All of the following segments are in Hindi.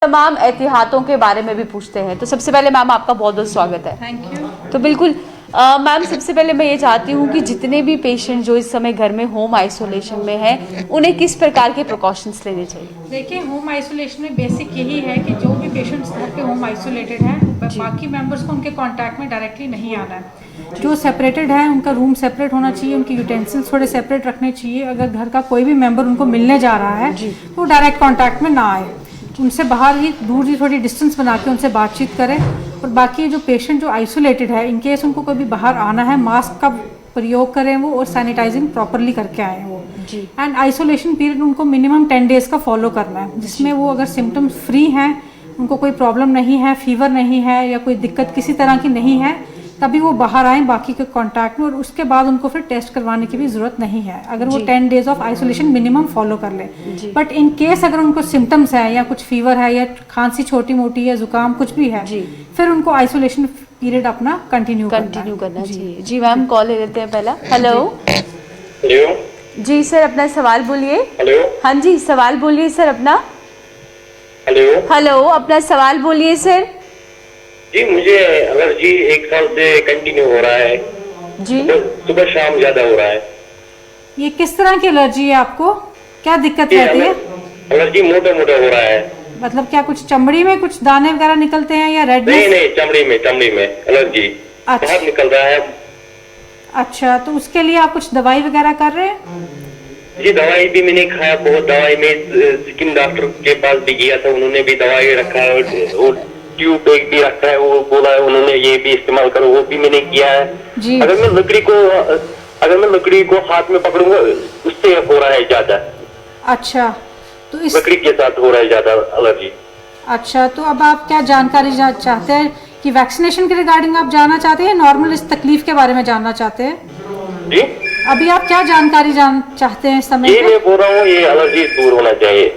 तमाम एहतियातों के बारे में भी पूछते हैं। तो सबसे पहले मैम आपका बहुत बहुत स्वागत है। Thank you. तो बिल्कुल मैम, सबसे पहले मैं ये चाहती हूँ कि जितने भी पेशेंट जो इस समय घर में होम आइसोलेशन में हैं, उन्हें किस प्रकार के प्रिकॉशंस लेने चाहिए? देखिए, होम आइसोलेशन में बेसिक यही है कि जो भी पेशेंट्स घर पे होम आइसोलेटेड हैं, बाकी मेंबर्स को उनके कांटेक्ट में डायरेक्टली नहीं आना है। जो सेपरेटेड है उनका रूम सेपरेट होना चाहिए, उनके यूटेंसिल्स थोड़े सेपरेट रखने चाहिए। अगर घर का कोई भी मेंबर उनको मिलने जा रहा है तो डायरेक्ट कांटेक्ट में ना आए, उनसे बाहर ही दूर ही थोड़ी डिस्टेंस बना के उनसे बातचीत करें। और बाकी जो पेशेंट जो आइसोलेटेड है, इन केस उनको कभी बाहर आना है, मास्क का प्रयोग करें वो, और सैनिटाइजिंग प्रॉपरली करके आए वो। एंड आइसोलेशन पीरियड उनको मिनिमम 10 डेज का फॉलो करना है, जिसमें वो अगर सिम्टम्स फ्री हैं, उनको कोई प्रॉब्लम नहीं है, फीवर नहीं है या कोई दिक्कत किसी तरह की नहीं है, तभी वो बाहर आएँ बाकी के कांटेक्ट में। और उसके बाद उनको फिर टेस्ट करवाने की भी ज़रूरत नहीं है, अगर वो 10 days of isolation minimum follow कर ले। बट इन केस अगर उनको सिम्टम्स है या कुछ फीवर है या खांसी छोटी मोटी या जुकाम कुछ भी है, फिर उनको आइसोलेशन पीरियड अपना कंटिन्यू करना चाहिए। जी मैम, कॉल ले लेते हैं पहला। हेलो। हेलो जी सर, अपना सवाल बोलिए। हेलो। हाँ जी, सवाल बोलिए सर अपना। हेलो, अपना सवाल बोलिए सर। जी, मुझे एलर्जी 1 साल से कंटिन्यू हो रहा है जी। सुबह शाम ज्यादा हो रहा है। ये किस तरह की एलर्जी है आपको? क्या दिक्कत रहती है? एलर्जी मोटा मोटा हो रहा है। मतलब क्या कुछ चमड़ी में कुछ दाने वगैरह निकलते हैं या रेडनेस? नहीं, चमड़ी में एलर्जी बाहर निकल रहा है। अच्छा, तो उसके लिए आप कुछ दवाई वगैरह कर रहे हैं? जी, दवाई भी मैंने खाया, बहुत दवाई में स्किन डॉक्टर के पास भी गया था, उन्होंने भी दवाई रखा है और ट्यूब एक भी रखा है, वो बोला है उन्होंने ये भी इस्तेमाल करो, वो भी मैंने किया है जी। अगर मैं लकड़ी को हाथ में पकड़ूंगा उससे हो रहा है ज्यादा। अच्छा, तो इस लकड़ी के साथ हो रहा है ज्यादा एलर्जी। अच्छा, तो अब आप क्या जानकारी चाहते हैं कि वैक्सीनेशन के रिगार्डिंग आप जानना चाहते हैं, नॉर्मल इस तकलीफ के बारे में जानना चाहते हैं? जी, अभी आप क्या जानकारी चाहते हैं इस समय? ये मैं बोल रहा हूँ, ये एलर्जी दूर होना चाहिए।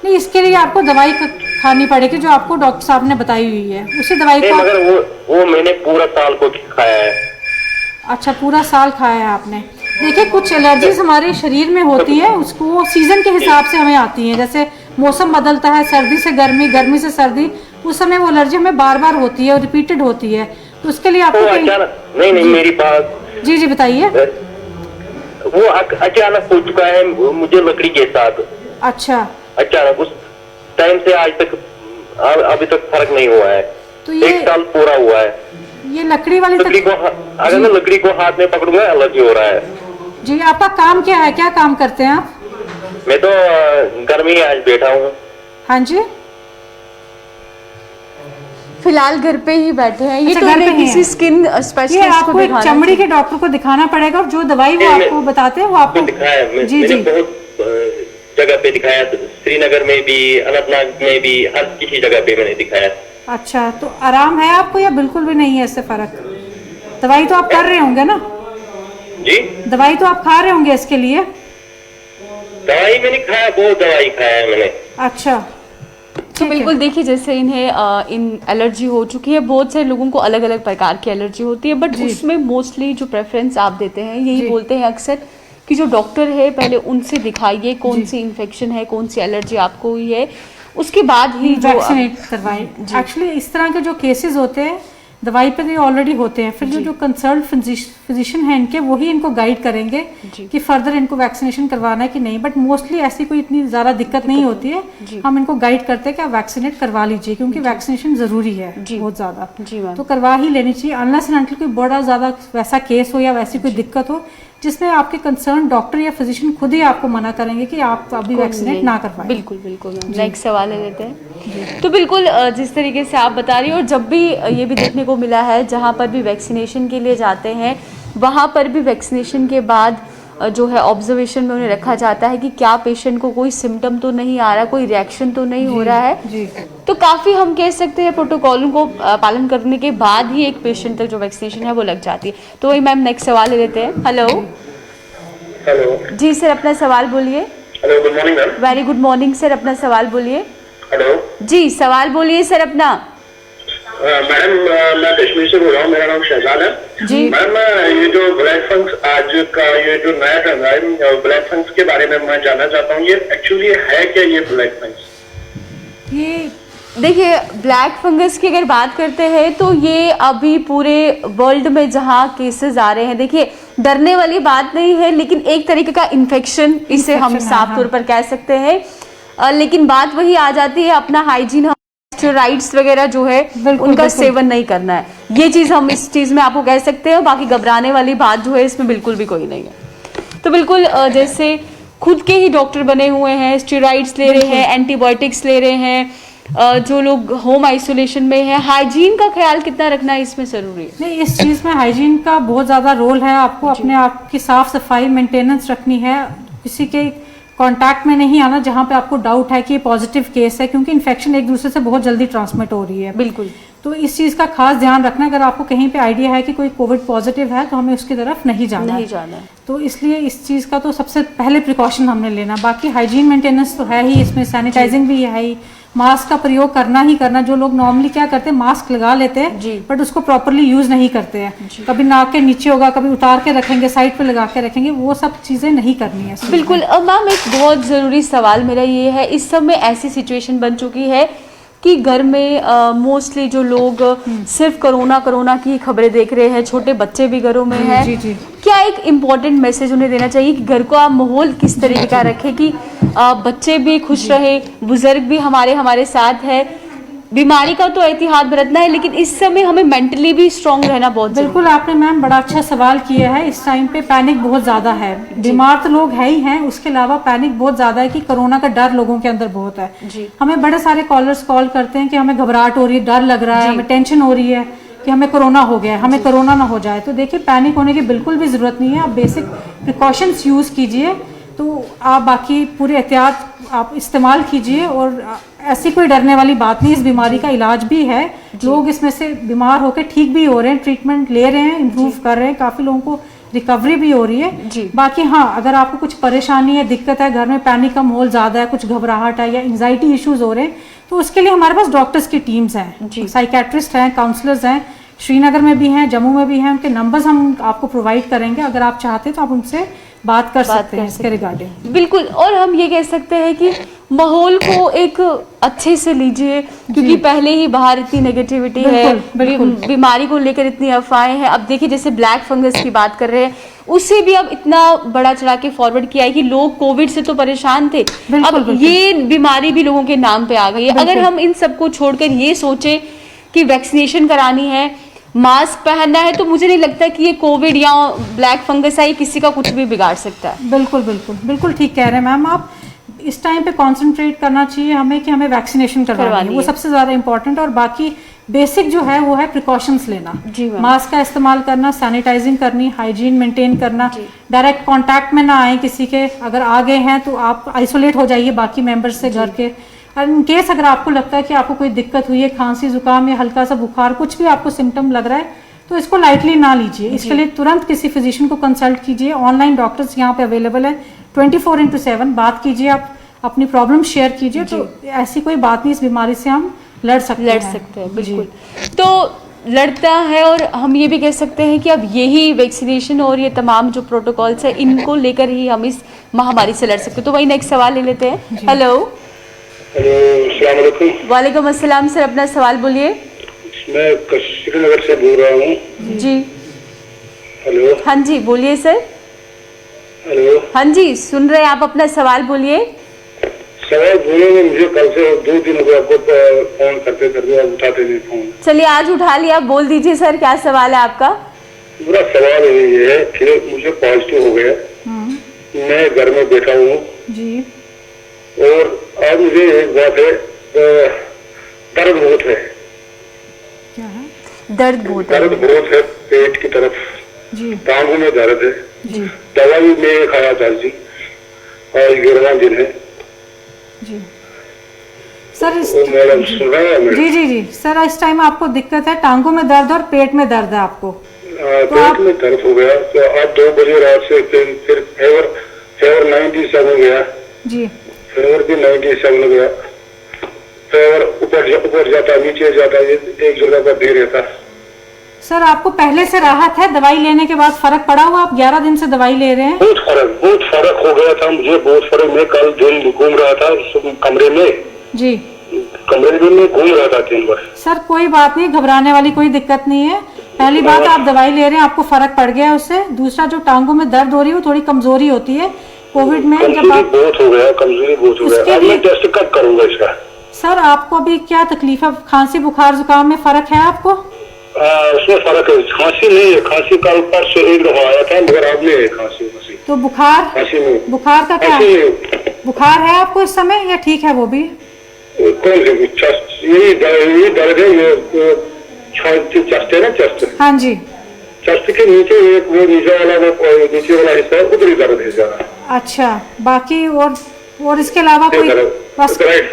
नहीं, इसके लिए आपको दवाई खानी पड़ेगी जो आपको डॉक्टर साहब ने बताई हुई है, उसी दवाई को। मगर वो मैंने पूरा साल को खाया है। अच्छा, पूरा साल खाया है आपने? देखिए, कुछ एलर्जीज हमारे शरीर में होती है, उसको सीजन के हिसाब से हमें आती है। जैसे मौसम बदलता है, सर्दी से गर्मी, गर्मी से सर्दी, उस समय वो एलर्जी हमें बार बार होती है और रिपीटेड होती है। तो उसके लिए आपको नहीं, मेरी बात जी बताइए। वो अचानक हो चुका है मुझे लकड़ी के साथ। अच्छा, अचानक उस टाइम से आज तक अभी तक फर्क नहीं हुआ है। तो ये 1 साल पूरा हुआ है। ये लकड़ी वाली अगर मैं लकड़ी को हाथ में पकड़ूंगा एलर्जी हो रहा है जी। आपका काम क्या है, क्या काम करते हैं आप? मैं तो घर में ही आज बैठा हूँ। हाँ जी, फिलहाल घर पे ही बैठे हैं। ये अच्छा, तो घर पे किसी स्किन स्पेशलिस्ट को आपको चमड़ी के डॉक्टर को दिखाना पड़ेगा, और जो दवाई वो आपको बताते हैं वो आपको दिखाया। जी बहुत जगह पे दिखाया, श्रीनगर में भी, अनंतनाग में भी, हर किसी जगह पे मैंने दिखाया। अच्छा, तो आराम है आपको या बिल्कुल भी नहीं है इससे फर्क? दवाई तो आप कर रहे होंगे ना जी? दवाई तो आप खा रहे होंगे इसके लिए? दवाई मैंने खाया, बहुत दवाई खाया है मैंने। अच्छा, तो बिल्कुल देखिए, जैसे इन्हें इन एलर्जी हो चुकी है, बहुत सारे लोगों को अलग अलग प्रकार की एलर्जी होती है, बट उसमें मोस्टली जो प्रेफरेंस आप देते हैं, यही बोलते हैं अक्सर कि जो डॉक्टर है पहले उनसे दिखाइए कौन सी इन्फेक्शन है, कौन सी एलर्जी आपको हुई है, उसके बाद ही वैक्सीनेट करवाएं। एक्चुअली इस तरह के जो केसेस होते हैं दवाई पे ऑलरेडी होते हैं, फिर जो कंसर्न फिजिशियन है इनके, वही इनको गाइड करेंगे कि फर्दर इनको वैक्सीनेशन करवाना है कि नहीं। बट मोस्टली ऐसी कोई इतनी ज़्यादा दिक्कत नहीं होती है। हम इनको गाइड करते हैं कि आप वैक्सीनेट करवा लीजिए, क्योंकि वैक्सीनेशन ज़रूरी है बहुत ज़्यादा, तो करवा ही लेनी चाहिए। अनलेस एंड अनटिल कोई बड़ा ज़्यादा वैसा केस हो या वैसी कोई दिक्कत हो जिसमें आपके कंसर्न डॉक्टर या फिजिशियन खुद ही आपको मना करेंगे कि आप अभी वैक्सीनेट ना करवाएं। बिल्कुल बिल्कुल। नेक्स्ट सवाल ले लेते हैं। तो बिल्कुल जिस तरीके से आप बता रही हो, और जब भी ये भी देखने को मिला है जहाँ पर भी वैक्सीनेशन के लिए जाते हैं, वहाँ पर भी वैक्सीनेशन के बाद जो है ऑब्जर्वेशन में उन्हें रखा जाता है कि क्या पेशेंट को कोई सिम्टम तो नहीं आ रहा, कोई रिएक्शन तो नहीं हो रहा है। तो काफ़ी हम कह सकते हैं प्रोटोकॉलों को पालन करने के बाद ही एक पेशेंट तक जो वैक्सीनेशन है वो लग जाती है। तो वही मैम, नेक्स्ट सवाल ले लेते हैं। हेलो जी सर, अपना सवाल बोलिए। Hello, good morning ma'am. Very good morning sir, अपना सवाल बोलिए। हेलो जी, सवाल बोलिए सर अपना। मैडम, मैं कश्मीर से बोल रहा हूँ, मेरा नाम शहजाद है जी। मैम, ये जो ब्लैक फंक्स आज का ये जो नया ट्रेंड है, ब्लैक फंक्स के बारे में मैं जानना चाहता हूँ, ये एक्चुअली है क्या, ये ब्लैक फंक्स? ये देखिए, ब्लैक फंगस की अगर बात करते हैं तो ये अभी पूरे वर्ल्ड में जहाँ केसेस आ रहे हैं, देखिए डरने वाली बात नहीं है, लेकिन एक तरीके का इन्फेक्शन इसे हम Infection है, साफ हाँ। तौर पर कह सकते हैं। लेकिन बात वही आ जाती है, अपना हाइजीन, स्टेरॉइड्स वगैरह जो है बिल्कुल, उनका बिल्कुल। सेवन नहीं करना है, ये चीज़ हम इस चीज़ में आपको कह सकते हैं। बाकी घबराने वाली बात जो है इसमें बिल्कुल भी कोई नहीं है। तो बिल्कुल जैसे खुद के ही डॉक्टर बने हुए हैं, स्टेरॉइड्स ले रहे हैं, एंटीबायोटिक्स ले रहे हैं, जो लोग होम आइसोलेशन में है, हाइजीन का ख्याल कितना रखना है इसमें जरूरी है। नहीं, इस चीज़ में हाइजीन का बहुत ज़्यादा रोल है। आपको अपने आप की साफ सफाई मेंटेनेंस रखनी है, किसी के कांटेक्ट में नहीं आना जहां पे आपको डाउट है कि ये पॉजिटिव केस है, क्योंकि इन्फेक्शन एक दूसरे से बहुत जल्दी ट्रांसमिट हो रही है। बिल्कुल। तो इस चीज़ का खास ध्यान रखना, अगर आपको कहीं पे आइडिया है कि कोई कोविड पॉजिटिव है तो हमें उसकी तरफ नहीं जाना है। तो इसलिए इस चीज़ का तो सबसे पहले प्रिकॉशन हमने लेना। बाकी हाइजीन मेंटेनेंस तो है ही, इसमें सैनिटाइजिंग भी है ही, मास्क का प्रयोग करना ही करना। जो लोग नॉर्मली क्या करते हैं, मास्क लगा लेते हैं बट उसको प्रॉपरली यूज नहीं करते हैं, कभी नाक के नीचे होगा, कभी उतार के रखेंगे, साइड पे लगा के रखेंगे, वो सब चीजें नहीं करनी है। बिल्कुल। अब मैम एक बहुत ज़रूरी सवाल मेरा ये है, इस समय ऐसी सिचुएशन बन चुकी है कि घर में मोस्टली जो लोग सिर्फ कोरोना की खबरें देख रहे हैं, छोटे बच्चे भी घरों में हैं। जी जी। क्या एक इम्पॉर्टेंट मैसेज उन्हें देना चाहिए कि घर को आप माहौल किस तरीके का रखें कि बच्चे भी खुश रहे, बुजुर्ग भी हमारे साथ है। बीमारी का तो एहतियात बरतना है, लेकिन इस समय हमें मेंटली भी स्ट्रांग रहना बहुत जरूरी है। बिल्कुल, आपने मैम बड़ा अच्छा सवाल किया है। इस टाइम पे पैनिक बहुत ज़्यादा है, बीमार तो लोग है ही हैं, उसके अलावा पैनिक बहुत ज़्यादा है कि कोरोना का डर लोगों के अंदर बहुत है। हमें बड़े सारे कॉलर्स कॉल करते हैं कि हमें घबराहट हो रही है, डर लग रहा है, हमें टेंशन हो रही है कि हमें कोरोना हो गया है, हमें कोरोना ना हो जाए। तो देखिए, पैनिक होने की बिल्कुल भी ज़रूरत नहीं है। आप बेसिक प्रिकॉशंस यूज़ कीजिए, तो आप बाकी पूरे एहतियात आप इस्तेमाल कीजिए। और ऐसी कोई डरने वाली बात नहीं, इस बीमारी का इलाज भी है। लोग इसमें से बीमार होकर ठीक भी हो रहे हैं, ट्रीटमेंट ले रहे हैं, इम्प्रूव कर रहे हैं, काफ़ी लोगों को रिकवरी भी हो रही है। बाकी हाँ, अगर आपको कुछ परेशानी है, दिक्कत है, घर में पैनिक का माहौल ज़्यादा है, कुछ घबराहट है या एंजाइटी इश्यूज हो रहे हैं, तो उसके लिए हमारे पास डॉक्टर्स की टीम्स हैं, साइकेट्रिस्ट हैं, काउंसलर्स हैं, श्रीनगर में भी हैं, जम्मू में भी हैं। उनके नंबर्स हम आपको प्रोवाइड करेंगे, अगर आप चाहते हैं तो आप उनसे बात कर सकते हैं इसके रिगार्डिंग। बिल्कुल। और हम ये कह सकते हैं कि माहौल को एक अच्छे से लीजिए, क्योंकि पहले ही बाहर इतनी नेगेटिविटी है, बीमारी को लेकर इतनी अफवाहें हैं। अब देखिए, जैसे ब्लैक फंगस की बात कर रहे हैं, उसे भी अब इतना बड़ा चढ़ा के फॉरवर्ड किया है कि लोग कोविड से तो परेशान थे, अब ये बीमारी भी लोगों के नाम पे आ गई है। अगर हम इन सबको छोड़कर ये सोचे कि वैक्सीनेशन करानी है, मास्क पहनना है, तो मुझे नहीं लगता कि ये कोविड या ब्लैक फंगस है किसी का कुछ भी बिगाड़ सकता है। बिल्कुल बिल्कुल बिल्कुल ठीक कह रहे हैं मैम आप। इस टाइम पे कंसंट्रेट करना चाहिए हमें कि हमें वैक्सीनेशन करवानी है, वो सबसे ज़्यादा इंपॉर्टेंट। और बाकी बेसिक जो है वो है प्रिकॉशंस लेना, मास्क का इस्तेमाल करना, सैनिटाइजिंग करनी, हाइजीन मेंटेन करना, डायरेक्ट कांटेक्ट में ना आए किसी के। अगर आ गए हैं तो आप आइसोलेट हो जाइए बाकी मेंबर्स से घर के। और इन केस अगर आपको लगता है कि आपको कोई दिक्कत हुई है, खांसी जुकाम या हल्का सा बुखार, कुछ भी आपको सिम्टम लग रहा है, तो इसको लाइटली ना लीजिए। इसके लिए तुरंत किसी फिजिशियन को कंसल्ट कीजिए। ऑनलाइन डॉक्टर्स यहाँ पे अवेलेबल है 24/7। बात कीजिए, आप अपनी प्रॉब्लम शेयर कीजिए, तो ऐसी कोई बात नहीं, इस बीमारी से हम लड़ सकते हैं। बिल्कुल। तो लड़ता है, और हम ये भी कह सकते हैं कि अब यही वैक्सीनेशन और ये तमाम जो प्रोटोकॉल्स है, इनको लेकर ही हम इस महामारी से लड़ सकते हैं। तो वही नेक्स्ट सवाल ले लेते हैं। हेलो। अस्सलाम वालेकुम। वालेकुम अस्सलाम सर, अपना सवाल बोलिए। मैं श्रीनगर से बोल रहा हूँ जी। हेलो। हाँ जी, बोलिए सर। हेलो। हाँ जी, सुन रहे हैं आप, अपना सवाल बोलिए। सवाल बोलेंगे, मुझे कल से 2 दिन हो गए आपको फोन करते करते, आप उठाते नहीं फोन। चलिए आज उठा लिया, बोल दीजिए सर, क्या सवाल है आपका। मेरा सवाल ये है कि मुझे पॉजिटिव हो गया, मैं घर में बैठा हूँ जी, और अब मुझे एक बात है, दर्द बहुत है। क्या है? दर्द बहुत है पेट की तरफ जी, टांगों में दर्द है जी, दवाई में खाया था जी, और 11वां दिन है जी सर। इस मैडम सुन रहे हैं? जी जी जी सर, इस टाइम आपको दिक्कत है, टांगों में दर्द और पेट में दर्द है आपको। पेट में दर्द हो गया, तो आज 2 बजे रात से फिर फेवर 97 गया जी, फेवर भी 97 गया, फेवर ऊपर जाता नीचे जाता, एक जगह पर नहीं रहता। सर आपको पहले से राहत है, दवाई लेने के बाद फर्क पड़ा हुआ? आप 11 दिन से दवाई ले रहे हैं। बहुत फर्क हो गया था मुझे, बहुत फर्क। मैं कल दिन घूम रहा था कमरे में जी, कमरे में घूम रहा था 3 बार। सर कोई बात नहीं, घबराने वाली कोई दिक्कत नहीं है। पहली बात आप दवाई ले रहे हैं, आपको फर्क पड़ गया है उससे। दूसरा जो टांगों में दर्द हो रही है वो थोड़ी कमजोरी होती है कोविड में। जब आप बहुत हो गया, कमजोरी बहुत हो गया। अब मैं टेस्ट कब करूंगा इसका? सर आपको अभी क्या तकलीफ है? खांसी बुखार जुकाम में फर्क है आपको? उसमें फर्क है, खांसी नहीं है। खांसी कल परसों एक दफा आया था, मगर अब नहीं है खांसी। तो बुखार? खांसी नहीं। बुखार का क्या? बुखार है आपको इस समय या ठीक है वो भी? कौन सी चेस्ट? यही दर्द है, ये चेस्ट है ना, चेस्ट। हाँ जी। चेस्ट के नीचे एक वो नीचे वाला हिस्सा है, उधर ही दर्द है ज्यादा। अच्छा, बाकी और इसके अलावा कोई? बस राइट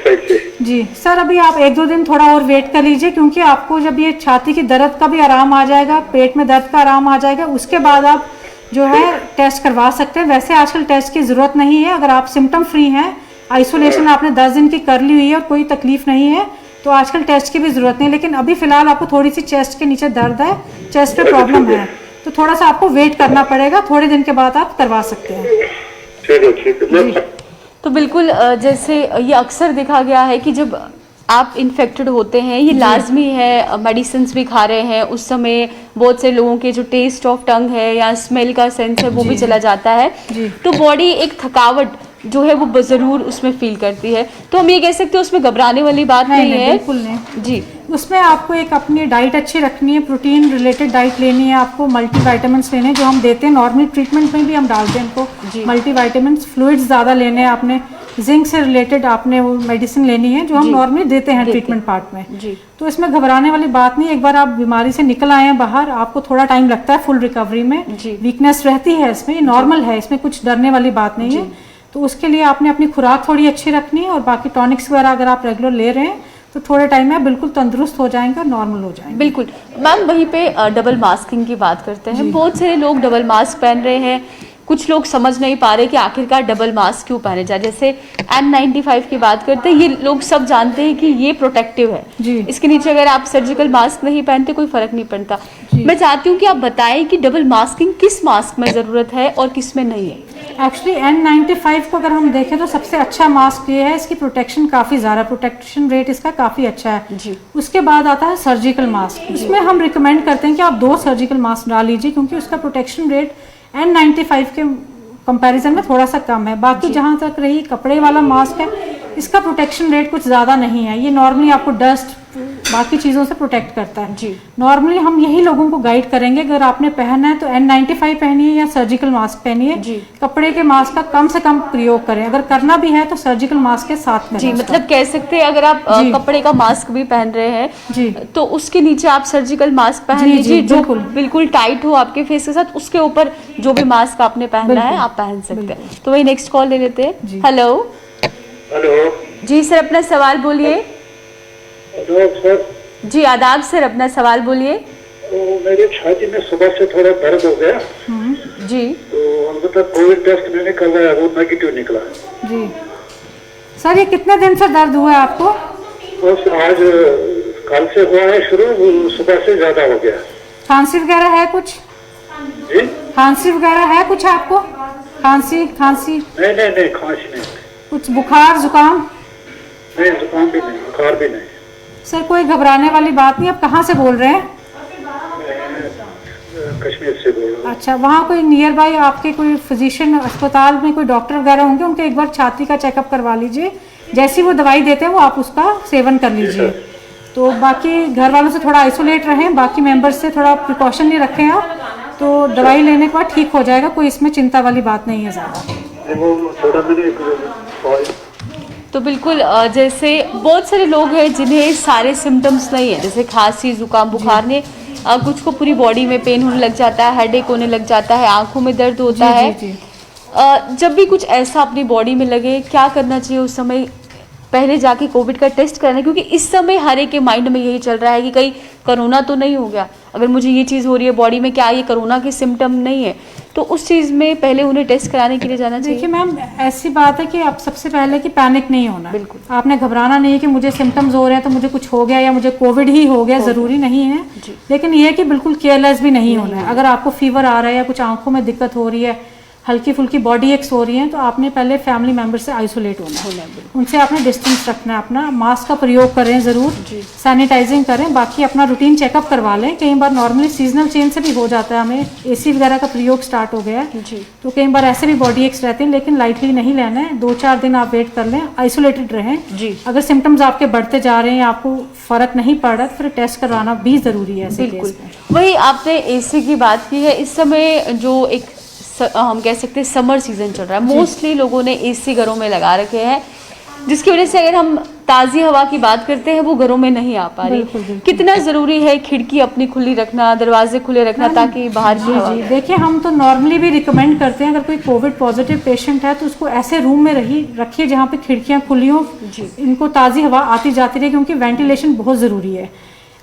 साइड से। जी सर, अभी आप 1-2 दिन थोड़ा और वेट कर लीजिए, क्योंकि आपको जब ये छाती की दर्द का भी आराम आ जाएगा, पेट में दर्द का आराम आ जाएगा, उसके बाद आप जो है टेस्ट करवा सकते हैं। वैसे आजकल टेस्ट की जरूरत नहीं है। अगर आप सिम्टम फ्री हैं, आइसोलेशन आपने 10 दिन की कर ली हुई है और कोई तकलीफ नहीं है, तो आजकल टेस्ट की भी जरूरत नहीं। लेकिन अभी फिलहाल आपको थोड़ी सी चेस्ट के नीचे दर्द है, चेस्ट पे प्रॉब्लम है, तो थोड़ा सा आपको वेट करना पड़ेगा। थोड़े दिन के बाद आप करवा सकते हैं। ठीक है। तो बिल्कुल जैसे ये अक्सर देखा गया है कि जब आप इन्फेक्टेड होते हैं, ये लाजमी है, मेडिसिन भी खा रहे हैं, उस समय बहुत से लोगों के जो टेस्ट ऑफ टंग है या स्मेल का सेंस है वो भी चला जाता है। तो बॉडी एक थकावट जो है वो ज़रूर उसमें फील करती है। तो हम ये कह सकते हैं उसमें घबराने वाली बात नहीं है। बिल्कुल नहीं जी। उसमें आपको एक अपनी डाइट अच्छी रखनी है, प्रोटीन रिलेटेड डाइट लेनी है, आपको मल्टीविटामिन्स लेने हैं जो हम देते हैं नॉर्मल ट्रीटमेंट में भी हम डालते हैं इनको। मल्टीविटामिन्स, फ्लूइड्स ज़्यादा लेने हैं आपने, जिंक से रिलेटेड आपने वो मेडिसिन लेनी है जो हम नॉर्मली देते हैं ट्रीटमेंट पार्ट में। तो इसमें घबराने वाली बात नहीं। एक बार आप बीमारी से निकल आए हैं बाहर, आपको थोड़ा टाइम लगता है फुल रिकवरी में, वीकनेस रहती है इसमें, ये नॉर्मल है, इसमें कुछ डरने वाली बात नहीं है। तो उसके लिए आपने अपनी खुराक थोड़ी अच्छी रखनी है और बाकी टॉनिक्स वगैरह अगर आप रेगुलर ले रहे हैं तो थोड़े टाइम में बिल्कुल तंदुरुस्त हो जाएंगे, नॉर्मल हो जाएंगे। बिल्कुल मैम, वहीं पे डबल मास्किंग की बात करते हैं। बहुत सारे लोग डबल मास्क पहन रहे हैं, कुछ लोग समझ नहीं पा रहे कि आखिरकार डबल मास्क क्यों पहने जाए। जैसे N95 की बात करते हैं, ये लोग सब जानते हैं कि ये प्रोटेक्टिव है, इसके नीचे अगर आप सर्जिकल मास्क नहीं पहनते कोई फर्क नहीं पड़ता। मैं चाहती हूँ कि आप बताएं कि डबल मास्किंग किस मास्क में ज़रूरत है और किस में नहीं है। एक्चुअली N95 को अगर हम देखें तो सबसे अच्छा मास्क ये है, इसकी प्रोटेक्शन काफ़ी ज़्यादा, प्रोटेक्शन रेट इसका काफ़ी अच्छा है जी। उसके बाद आता है सर्जिकल मास्क। इसमें हम रिकमेंड करते हैं कि आप 2 सर्जिकल मास्क डाल लीजिए, क्योंकि उसका प्रोटेक्शन रेट N95 के कंपैरिजन में थोड़ा सा कम है। बाकी जहाँ तक रही कपड़े वाला मास्क है, इसका प्रोटेक्शन रेट कुछ ज़्यादा नहीं है। ये नॉर्मली आपको डस्ट बाकी चीज़ों से प्रोटेक्ट करता है जी। नॉर्मली हम यही लोगों को गाइड करेंगे, अगर आपने पहना है तो N95 पहनिए या सर्जिकल मास्क पहनिए। कपड़े के मास्क का कम से कम प्रयोग करें, अगर करना भी है तो सर्जिकल मास्क के साथ करें। जी, मतलब कह सकते हैं अगर आप कपड़े का मास्क भी पहन रहे हैं जी, तो उसके नीचे आप सर्जिकल मास्क पहन लीजिए जो बिल्कुल टाइट हो आपके फेस के साथ, उसके ऊपर जो भी मास्क आपने पहनना है आप पहन सकते हैं। तो वही नेक्स्ट कॉल ले लेते हैं। हेलो जी सर, अपना सवाल बोलिए। जी आदाब सर, अपना सवाल बोलिए। मेरी छाती में सुबह से थोड़ा दर्द हो गया जी, तो अलबत्ता कोविड टेस्ट मैंने करवाया, वो नेगेटिव निकला जी। सर ये कितने दिन से दर्द हुआ है आपको? बस आज कल से हुआ है शुरू, सुबह से ज्यादा हो गया। खांसी वगैरह है कुछ? जी, खांसी वगैरह है कुछ आपको? खांसी? नहीं खांसी नहीं। कुछ बुखार जुकाम? नहीं, जुकाम भी नहीं, बुखार भी नहीं। सर कोई घबराने वाली बात नहीं। आप कहाँ से बोल रहे हैं? कश्मीर से बोल रहा हूँ। अच्छा, वहाँ कोई नियर बाई आपके कोई फिजिशियन अस्पताल में कोई डॉक्टर वगैरह होंगे, उनके एक बार छाती का चेकअप करवा लीजिए। जैसी वो दवाई देते हैं वो आप उसका सेवन कर लीजिए। तो बाकी घर वालों से थोड़ा आइसोलेट रहें, बाकी मेंबर्स से थोड़ा प्रिकॉशन नहीं रखें आप, तो दवाई लेने के बाद ठीक हो जाएगा। कोई इसमें चिंता वाली बात नहीं है ज़्यादा। तो बिल्कुल जैसे बहुत सारे लोग हैं जिन्हें सारे सिम्टम्स नहीं है, जैसे खांसी जुकाम बुखार ने कुछ को पूरी बॉडी में पेन होने लग जाता है, हेडेक होने लग जाता है, आंखों में दर्द होता है। जब भी कुछ ऐसा अपनी बॉडी में लगे, क्या करना चाहिए उस समय? पहले जाके कोविड का टेस्ट कराना, क्योंकि इस समय हर एक के माइंड में यही चल रहा है कि कहीं कोरोना तो नहीं हो गया। अगर मुझे ये चीज़ हो रही है बॉडी में, क्या ये कोरोना के सिम्टम नहीं है? तो उस चीज़ में पहले उन्हें टेस्ट कराने के लिए जाना चाहिए। देखिए मैम, ऐसी बात है कि आप सबसे पहले कि पैनिक नहीं होना। बिल्कुल आपने घबराना नहीं है कि मुझे सिम्टम्स हो रहे हैं तो मुझे कुछ हो गया या मुझे कोविड ही हो गया, ज़रूरी नहीं है। लेकिन ये कि बिल्कुल केयरलेस भी नहीं होना है। अगर आपको फीवर आ रहा है या कुछ आंखों में दिक्कत हो रही है, हल्की फुल्की बॉडी एक्स हो रही हैं तो आपने पहले फैमिली मेम्बर से आइसोलेट होना है, उनसे आपने डिस्टेंस रखना है अपना, मास्क का प्रयोग करें ज़रूर, सैनिटाइजिंग करें, बाकी अपना रूटीन चेकअप करवा लें। कई बार नॉर्मली सीजनल चेंज से भी हो जाता है, हमें एसी वगैरह का प्रयोग स्टार्ट हो गया है तो कई बार ऐसे भी बॉडी एक्स रहते हैं, लेकिन लाइटली नहीं लेना है। 2-4 दिन आप वेट कर लें, आइसोलेटेड रहें। अगर सिम्टम्स आपके बढ़ते जा रहे हैं, आपको फर्क नहीं पड़ रहा तो फिर टेस्ट करवाना भी ज़रूरी है ऐसे केस में। वही आपने एसी की बात की है, इस समय जो एक हम कह सकते हैं समर सीजन चल रहा है, मोस्टली लोगों ने एसी घरों में लगा रखे हैं, जिसकी वजह से अगर हम ताज़ी हवा की बात करते हैं वो घरों में नहीं आ पा रही। कितना ज़रूरी है खिड़की अपनी खुली रखना, दरवाजे खुले रखना ताकि बाहर की हवा। देखिए हम तो नॉर्मली भी रिकमेंड करते हैं, अगर कोई कोविड पॉजिटिव पेशेंट है तो उसको ऐसे रूम में रखिए जहाँ पे खिड़कियाँ खुली हों, इनको ताज़ी हवा आती जाती रहे, क्योंकि वेंटिलेशन बहुत ज़रूरी है।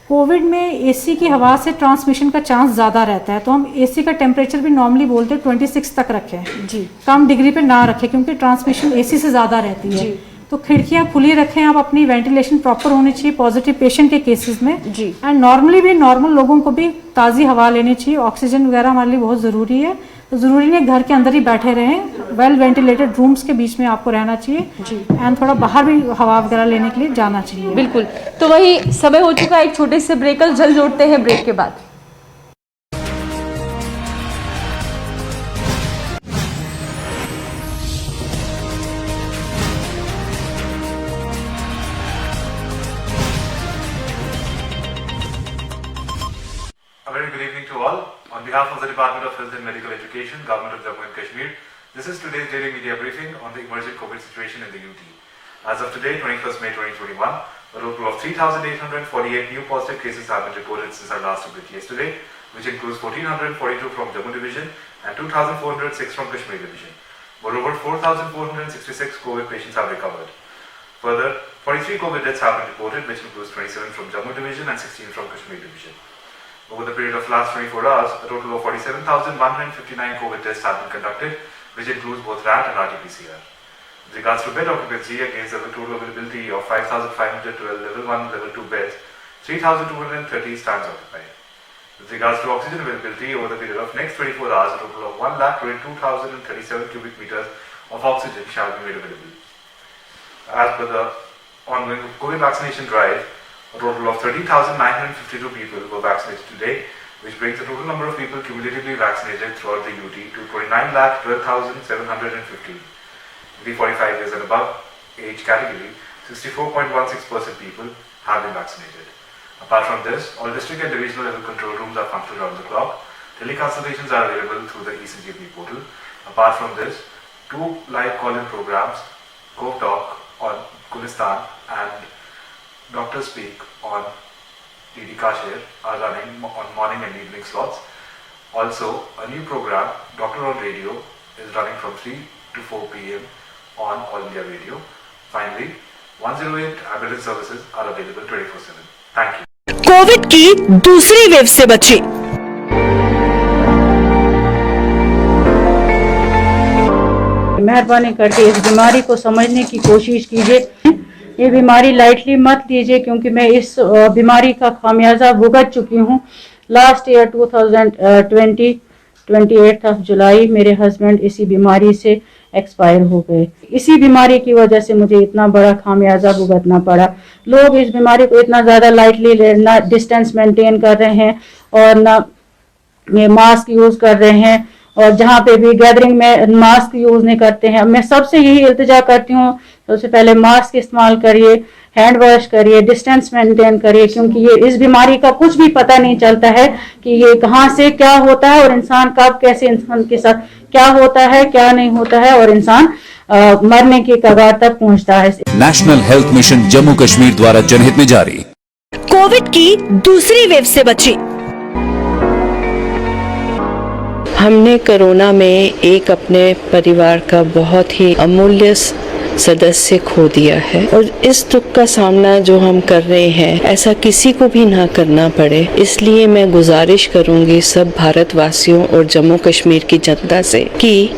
कोविड में एसी की हवा से ट्रांसमिशन का चांस ज़्यादा रहता है, तो हम एसी का टेम्परेचर भी नॉर्मली बोलते हैं 26 तक रखें जी, कम डिग्री पे ना रखें, क्योंकि ट्रांसमिशन एसी से ज़्यादा रहती है। तो खिड़कियाँ खुली रखें आप, अपनी वेंटिलेशन प्रॉपर होनी चाहिए पॉजिटिव पेशेंट के केसेस में जी। एंड नॉर्मली भी नॉर्मल लोगों को भी ताज़ी हवा लेनी चाहिए, ऑक्सीजन वगैरह हमारे लिए बहुत ज़रूरी है। तो ज़रूरी नहीं घर के अंदर ही बैठे रहें, वेल वेंटिलेटेड रूम्स के बीच में आपको रहना चाहिए जी, एंड थोड़ा बाहर भी हवा वगैरह लेने के लिए जाना चाहिए। बिल्कुल। तो वही समय हो चुका है एक छोटे से ब्रेक, जल्द जोड़ते हैं ब्रेक के बाद। A very good evening to all. On behalf of the Department of Health and Medical Education, Government of Jammu and Kashmir, this is today's daily media briefing on the emerging COVID situation in the UT. As of today, 21st May 2021, a total of 3,848 new positive cases have been reported since our last update yesterday, which includes 1,442 from Jammu Division and 2,406 from Kashmir Division. Moreover, 4,466 COVID patients have recovered. Further, 43 COVID deaths have been reported, which includes 27 from Jammu Division and 16 from Kashmir Division. Over the period of last 24 hours, a total of 47,159 COVID tests have been conducted, which includes both RAT and RT-PCR. With regards to bed occupancy, against a total availability of 5,512 level 1 and level 2 beds, 3,230 stands occupied. With regards to oxygen availability, over the period of next 24 hours, a total of 1,22,037 cubic meters of oxygen shall be made available. As per the ongoing COVID vaccination drive, a total of 30,952 people were vaccinated today, which brings the total number of people cumulatively vaccinated throughout the UT to 29,12,750. In the 45 years and above age category, 64.16% people have been vaccinated. Apart from this, all district and divisional level control rooms are functional around the clock. Teleconsultations are available through the ECGP portal. Apart from this, 2 live call-in programs, Go Talk on Gulistan and Dr. Speak on DD Kashir are running on morning and evening slots. Also, a new program, Doctor on Radio, is running from 3 to 4 p.m. on All India Radio. Finally, 108 ambulance services are available 24/7. Thank you. Covid की दूसरी वेव से बची। मेहरबानी करके इस बीमारी को समझने की कोशिश कीजिए। ये बीमारी लाइटली मत लीजिए, क्योंकि मैं इस बीमारी का खामियाजा भुगत चुकी हूँ। लास्ट ईयर 2020 28 जुलाई मेरे हस्बैंड इसी बीमारी से एक्सपायर हो गए। इसी बीमारी की वजह से मुझे इतना बड़ा खामियाजा भुगतना पड़ा। लोग इस बीमारी को इतना ज़्यादा लाइटली, ना डिस्टेंस मेंटेन कर रहे हैं और ना मास्क यूज़ कर रहे हैं, और जहाँ पे भी गैदरिंग में मास्क यूज़ नहीं करते हैं। मैं सबसे यही इल्तिजा करती हूँ, सबसे पहले मास्क इस्तेमाल करिए, हैंड वॉश करिए, डिस्टेंस मेंटेन करिए, क्योंकि ये इस बीमारी का कुछ भी पता नहीं चलता है कि ये कहाँ से क्या होता है और इंसान कब कैसे इंसान के साथ क्या होता है, क्या नहीं होता है, और इंसान मरने की कगार तक पहुँचता है। National health mission Jammu Kashmir द्वारा जनहित में जारी। कोविड की दूसरी वेव से बची। हमने कोरोना में एक अपने परिवार का बहुत ही अमूल्य सदस्य खो दिया है, और इस दुख का सामना जो हम कर रहे हैं ऐसा किसी को भी ना करना पड़े। इसलिए मैं गुजारिश करूंगी सब भारतवासियों और जम्मू कश्मीर की जनता से कि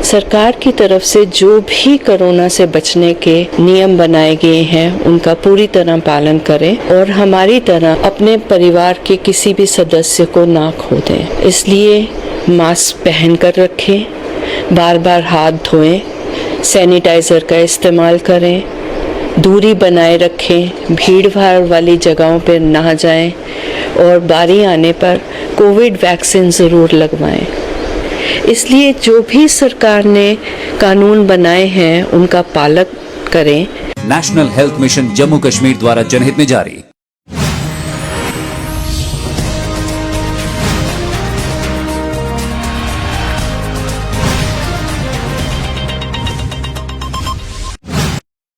सरकार की तरफ से जो भी कोरोना से बचने के नियम बनाए गए हैं उनका पूरी तरह पालन करें, और हमारी तरह अपने परिवार के किसी भी सदस्य को ना खो दें। इसलिए मास्क पहन कर रखें, बार बार हाथ धोएं, सैनिटाइज़र का इस्तेमाल करें, दूरी बनाए रखें, भीड़ भाड़ वाली जगहों पर ना जाएं और बारी आने पर कोविड वैक्सीन ज़रूर लगवाएं। इसलिए जो भी सरकार ने कानून बनाए हैं उनका पालन करें। National health mission Jammu Kashmir द्वारा जनहित में जारी।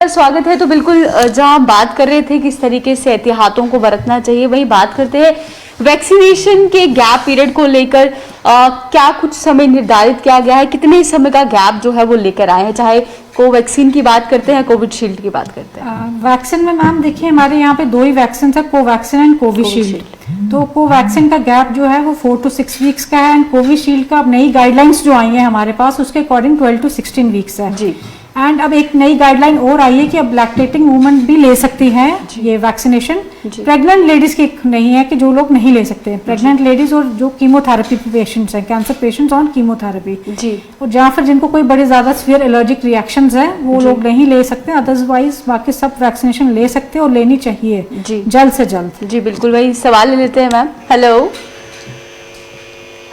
स्वागत है। तो बिल्कुल जहां हम बात कर रहे थे किस तरीके से एहतियातों को बरतना चाहिए, वही बात करते हैं वैक्सीनेशन के गैप पीरियड को लेकर। क्या कुछ समय निर्धारित किया गया है, कितने समय का गैप जो है वो लेकर आए हैं, चाहे कोवैक्सीन की बात करते हैं, कोविशील्ड की बात करते हैं? वैक्सीन में मैम देखिए हमारे यहाँ पे 2 ही वैक्सीन है, कोवैक्सीन एंड कोविशील्ड। तो कोवैक्सीन का गैप जो है वो 4 to 6 वीक्स का है एंड कोविशील्ड का अब नई गाइडलाइंस जो आई है हमारे पास उसके अकॉर्डिंग 12 to 16 वीक्स है जी। एंड अब एक नई गाइडलाइन और आई है कि अब लैक्टेटिंग वुमन भी ले सकती हैं ये वैक्सीनेशन। प्रेग्नेंट लेडीज की नहीं है कि जो लोग नहीं ले सकते, प्रेग्नेंट लेडीज और जो कीमोथेरेपी पेशेंट्स हैं, कैंसर पेशेंट्स ऑन कीमोथेरेपी जी, और जहाँ फिर जिनको कोई बड़े ज्यादा सीवियर एलर्जिक रिएक्शंस है वो लोग नहीं ले सकते। अदरवाइज बाकी सब वैक्सीनेशन ले सकते हैं और लेनी चाहिए जी, जल्द से जल्द। जी बिल्कुल, वही सवाल ले लेते हैं ma'am. Hello